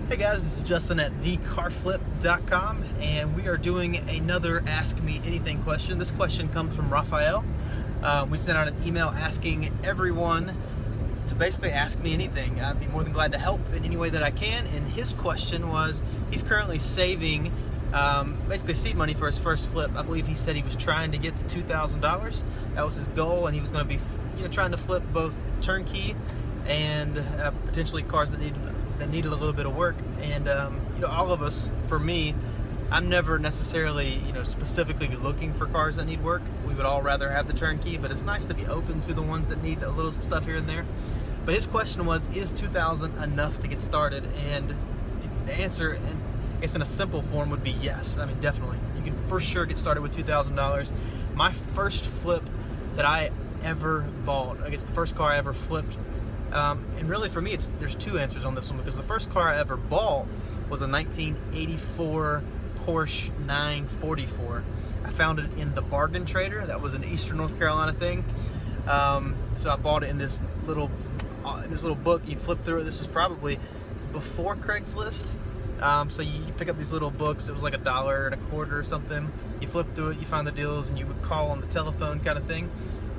Hey guys, this is Justin at thecarflip.com, and we are doing another Ask Me Anything question. This question comes from Rafael. We sent out an email asking everyone to basically ask me anything. I'd be more than glad to help in any way that I can. And his question was, he's currently saving basically seed money for his first flip. I believe he said he was trying to get to $2,000. That was his goal, and he was going to be trying to flip both turnkey and potentially cars that needed a little bit of work. And all of us, for me, I'm never necessarily specifically looking for cars that need work. We would all rather have the turnkey, but it's nice to be open to the ones that need a little stuff here and there. But his question was, is $2,000 enough to get started? And the answer, and I guess in a simple form, would be yes. I mean, definitely. You can for sure get started with $2,000. My first flip that I ever bought, I guess the first car I ever flipped, and really for me, there's two answers on this one, because the first car I ever bought was a 1984 Porsche 944. I found it in the Bargain Trader. That was an Eastern North Carolina thing. So I bought it in this little book. You flip through it. This is probably before Craigslist. So you pick up these little books. It was like $1.25 or something. You flip through it, you find the deals, and you would call on the telephone kind of thing.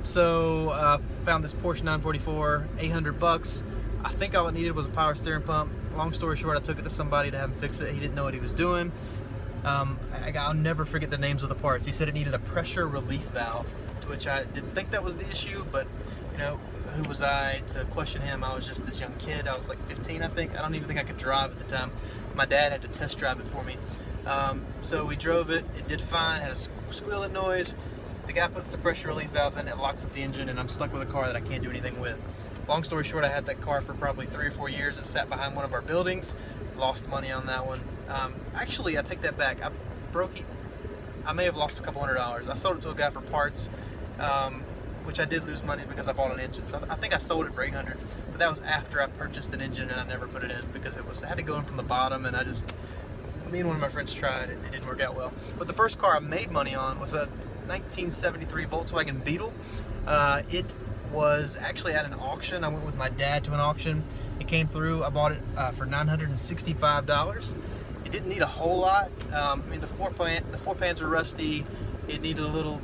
So found this Porsche 944, $800. I think all it needed was a power steering pump. Long story short, I took it to somebody to have him fix it. He didn't know what he was doing. I'll never forget the names of the parts. He said it needed a pressure relief valve, to which I didn't think that was the issue, but who was I to question him? I was just this young kid. I was like 15, I think. I don't even think I could drive at the time. My dad had to test drive it for me. So we drove it. It did fine. Had a squealing noise. The guy puts the pressure relief valve in, it locks up the engine, and I'm stuck with a car that I can't do anything with. Long story short, I had that car for probably 3 or 4 years. It sat behind one of our buildings. Lost money on that one. Actually, I take that back. I may have lost a couple $100. I sold it to a guy for parts, which I did lose money because I bought an engine. So I think I sold it for $800, but that was after I purchased an engine and I never put it in because I had to go in from the bottom, and me and one of my friends tried it. It didn't work out well. But the first car I made money on was a 1973 Volkswagen Beetle. It was actually at an auction. I went with my dad to an auction. It came through. I bought it for $965. It didn't need a whole lot. I mean, the four pans were rusty. It needed a little,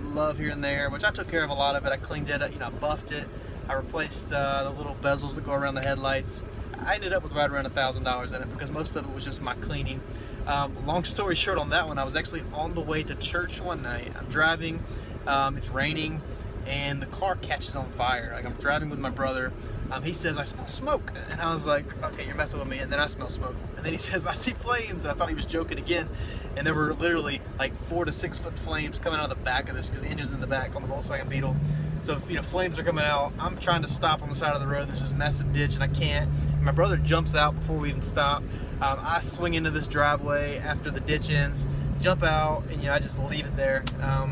love here and there, which I took care of a lot of it. I cleaned it up, I buffed it. I replaced the little bezels that go around the headlights. I ended up with right around $1,000 in it because most of it was just my cleaning. Long story short on that one, I was actually on the way to church one night. I'm driving, it's raining, and the car catches on fire. Like, I'm driving with my brother. He says, "I smell smoke," and I was like, "Okay, you're messing with me." And then I smell smoke, and then he says, "I see flames," and I thought he was joking again. And there were literally like 4 to 6 foot flames coming out of the back of this, because the engine's in the back on the Volkswagen Beetle. So flames are coming out. I'm trying to stop on the side of the road. There's this massive ditch, and I can't. And my brother jumps out before we even stop. I swing into this driveway after the ditch ends, jump out, and I just leave it there.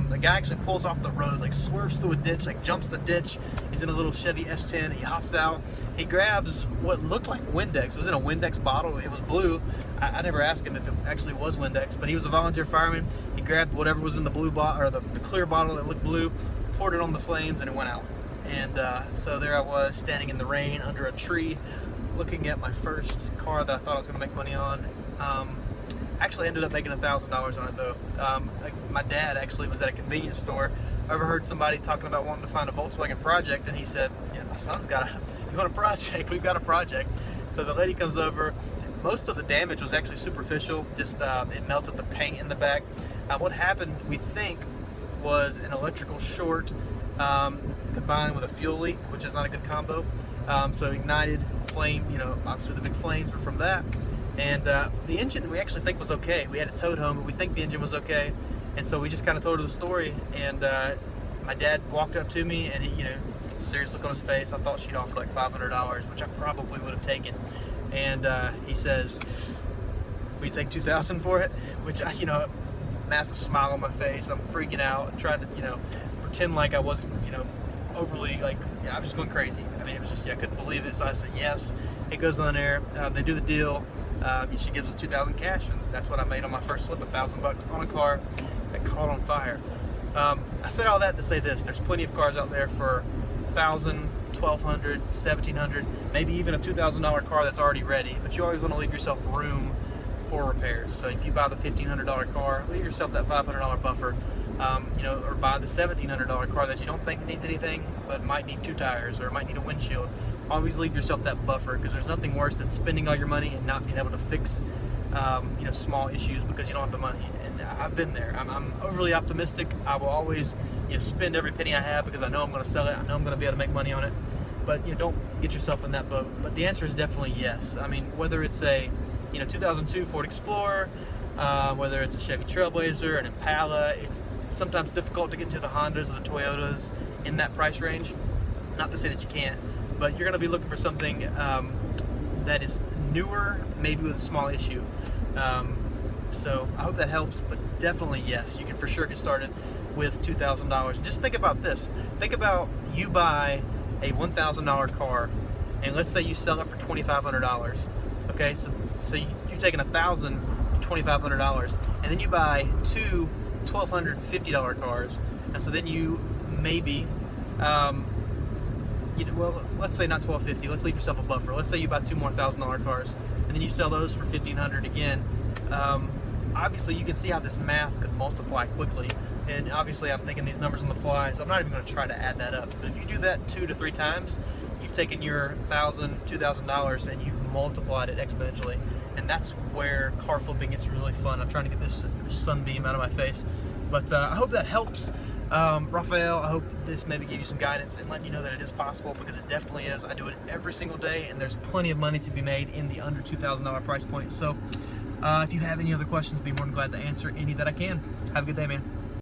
The guy actually pulls off the road, like swerves through a ditch, like jumps the ditch. He's in a little Chevy S10. He hops out. He grabs what looked like Windex. It was in a Windex bottle. It was blue. I never asked him if it actually was Windex, but he was a volunteer fireman. He grabbed whatever was in the blue bottle, or the clear bottle that looked blue, poured it on the flames, and it went out. And so there I was, standing in the rain under a tree, looking at my first car that I thought I was going to make money on. Actually ended up making $1,000 on it though. My dad actually was at a convenience store. I overheard somebody talking about wanting to find a Volkswagen project, and he said, "Yeah, my son's got you want a project? We've got a project." So the lady comes over. Most of the damage was actually superficial. Just it melted the paint in the back. What happened, we think, was an electrical short combined with a fuel leak, which is not a good combo. So ignited flame. Obviously the big flames were from that. And the engine we actually think was okay. We had it towed home, but we think the engine was okay. And so we just kind of told her the story. And my dad walked up to me, and he, serious look on his face. I thought she'd offered like $500, which I probably would have taken. And he says, "Will you take $2,000 for it?" Which massive smile on my face. I'm freaking out, trying to pretend like I wasn't overly I was just going crazy. I mean, it was just I couldn't believe it. So I said yes. It goes on there. They do the deal. She gives us $2,000 cash, and that's what I made on my first flip, $1,000 on a car that caught on fire. I said all that to say this: there's plenty of cars out there for $1,000, $1,200, $1,700, maybe even a $2,000 car that's already ready. But you always want to leave yourself room for repairs. So if you buy the $1,500 car, leave yourself that $500 buffer. Or buy the $1,700 car that you don't think needs anything, but might need 2 tires or might need a windshield. Always leave yourself that buffer, because there's nothing worse than spending all your money and not being able to fix small issues because you don't have the money. And I've been there. I'm overly optimistic. I will always spend every penny I have because I know I'm going to sell it. I know I'm going to be able to make money on it. But don't get yourself in that boat. But the answer is definitely yes. I mean, whether it's a 2002 Ford Explorer, whether it's a Chevy Trailblazer, an Impala, it's sometimes difficult to get into the Hondas or the Toyotas in that price range. Not to say that you can't, but you're going to be looking for something that is newer, maybe with a small issue. So I hope that helps, but definitely yes, you can for sure get started with $2,000. Just think about this. Think about you buy a $1,000 car, and let's say you sell it for $2,500. Okay, so you've taken $1,000 to $2,500, and then you buy 2 $1,250 cars, and so then you maybe let's say not $1,250, let's leave yourself a buffer. Let's say you buy 2 more $1,000 cars, and then you sell those for $1,500 again. Obviously you can see how this math could multiply quickly, and obviously I'm thinking these numbers on the fly, so I'm not even going to try to add that up. But if you do that 2 to 3 times, you've taken your $1,000, $2,000 and you've multiplied it exponentially. And that's where car flipping gets really fun. I'm trying to get this sunbeam out of my face, but I hope that helps. Rafael, I hope this maybe gave you some guidance and let you know that it is possible, because it definitely is. I do it every single day, and there's plenty of money to be made in the under $2,000 price point. So if you have any other questions, be more than glad to answer any that I can. Have a good day, man.